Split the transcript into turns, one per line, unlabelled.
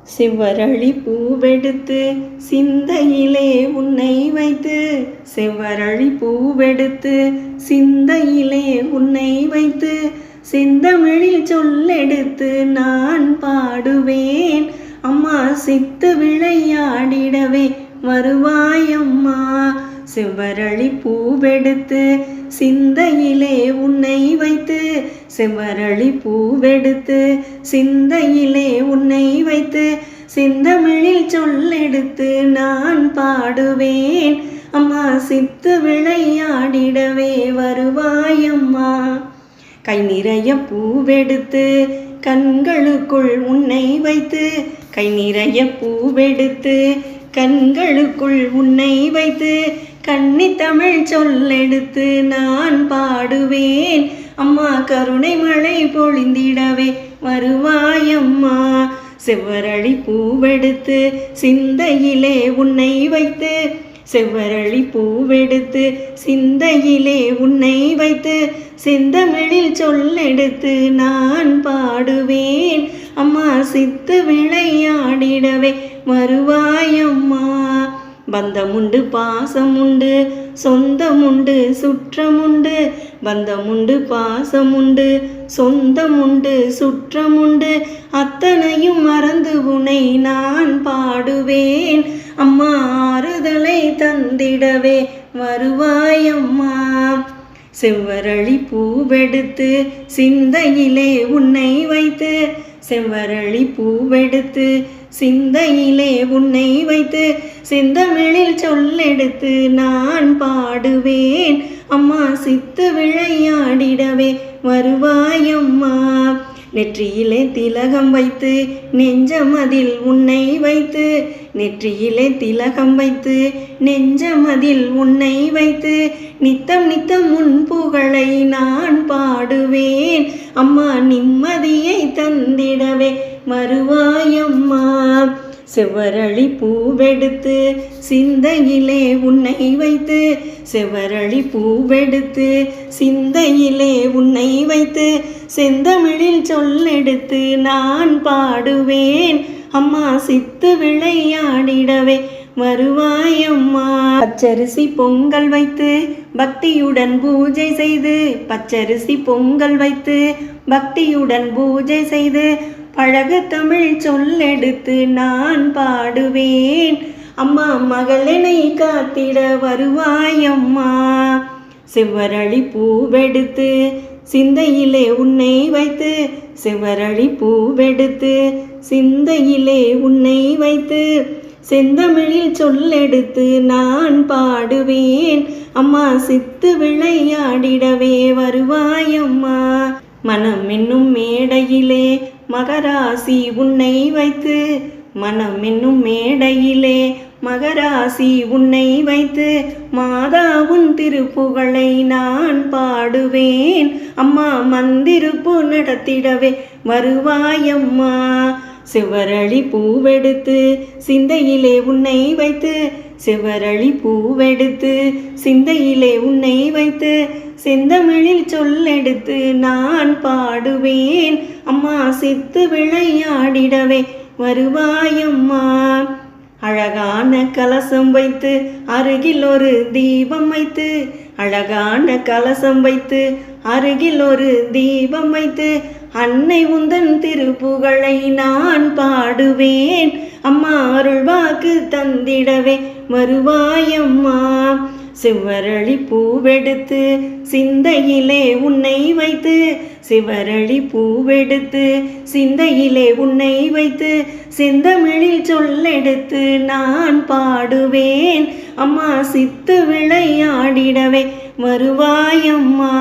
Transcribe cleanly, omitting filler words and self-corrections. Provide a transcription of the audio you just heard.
செவ்வரளி பூவெடுத்து சிந்தையிலே உன்னை வைத்து, செவ்வரளி பூவெடுத்து சிந்தையிலே உன்னை வைத்து, செந்தமிழில் சொல்லெடுத்து நான் பாடுவேன். அம்மா சித்து விளையாடிடவே வருவாயம்மா. செவ்வரளி பூவெடுத்து சிந்தையிலே உன்னை வைத்து, செவ்வரளி பூவெடுத்து சிந்தையிலே உன்னை வைத்து, செந்தமிழில் சொல்லெடுத்து நான் பாடுவேன். அம்மா சித்து விளையாடிடவே வருவாயம்மா. கை நிறைய பூவெடுத்து கண்களுக்குள் உன்னை வைத்து, கை நிறைய பூவெடுத்து கண்களுக்குள் உன்னை வைத்து, கன்னி தமிழ் சொல்லெடுத்து நான் பாடுவேன். அம்மா கருணை மழை பொழிந்திடவே வருவாயம்மா. செவ்வரளி பூவெடுத்து சிந்தையிலே உன்னை வைத்து, செவ்வரளி பூவெடுத்து சிந்தையிலே உன்னை வைத்து, செந்தமிழில் சொல்லெடுத்து நான் பாடுவேன். அம்மா சித்து விளையாடிடவே வருவாயம்மா. பந்தமுண்டு பாசமுண்டு சொந்தமுண்டு சுற்றமுண்டு, பந்தமுண்டு பாசமுண்டு சொந்தமுண்டு சுற்றமுண்டு, அத்தனையும் மறந்து உனை நான் பாடுவேன். அம்மா ஆறுதலை தந்திடவே வருவாயம்மா. செவ்வரளி பூவெடுத்து சிந்தையிலே உன்னை வைத்து, செவ்வரளி பூவெடுத்து சிந்தையிலே உன்னை வைத்து, செந்தமிழில் சொல்லெடுத்து நான் பாடுவேன். அம்மா சித்து விளையாடிடவே வருவாயம்மா. நெற்றியிலே திலகம் வைத்து நெஞ்சமதில் உன்னை வைத்து, நெற்றியிலே திலகம் வைத்து நெஞ்சமதில் உன்னை வைத்து, நித்தம் நித்தம் உன் புகழை நான் பாடுவேன். அம்மா நிம்மதியை தந்திடவே வருவாயம்மா. செவ்வரளி பூவெடுத்து சிந்தையிலே உன்னை வைத்து, செவ்வரளி பூவெடுத்து சிந்தையிலே உன்னை வைத்து, செந்தமிழில் சொல்லெடுத்து நான் பாடுவேன். அம்மா சித்து விளையாடிடவே வருவாயம்மா. பச்சரிசி பொங்கல் வைத்து பக்தியுடன் பூஜை செய்து, பச்சரிசி பொங்கல் வைத்து பக்தியுடன் பூஜை செய்து, பழகு தமிழ் சொல்லெடுத்து நான் பாடுவேன். அம்மா மகளெனை காத்திட வருவாயம்மா. செவ்வரளி பூவெடுத்து சிந்தையிலே உன்னை வைத்து, செவ்வரளி பூவெடுத்து சிந்தையிலே உன்னை வைத்து, செந்தமிழில் சொல்லெடுத்து நான் பாடுவேன். அம்மா சித்து விளையாடிடவே வருவாயம்மா. மனம் என்னும் மேடையிலே மகராசி உன்னை வைத்து, மனம் என்னும் மேடையிலே மகராசி உன்னை வைத்து, மாதா உன் திருப்புகழை நான் பாடுவேன். அம்மா மந்திருப்பு நடத்திடவே வருவாயம்மா. செவ்வரளி பூவெடுத்து சிந்தையிலே உன்னை வைத்து, செவ்வரளி பூவெடுத்து சிந்தையிலே உன்னை வைத்து, செந்தமிழில் சொல்லெடுத்து நான் பாடுவேன். அம்மா சித்து விளையாடிடவே வருவாயம்மா. அழகான கலசம் வைத்து அருகில் ஒரு தீபம் வைத்து, அழகான கலசம் வைத்து அருகில் ஒரு தீபம் வைத்து, அன்னை உந்தன் திருப்புகழை நான் பாடுவேன். அம்மா அருள் வாக்கு தந்திடவே வருவாயம்மா. செவ்வரளி பூவெடுத்து சிந்தையிலே உன்னை வைத்து, செவ்வரளி பூவெடுத்து சிந்தையிலே உன்னை வைத்து, செந்தமிழில் சொல்லெடுத்து நான் பாடுவேன். அம்மா சித்து விளையாடிடவே வருவாயம்மா.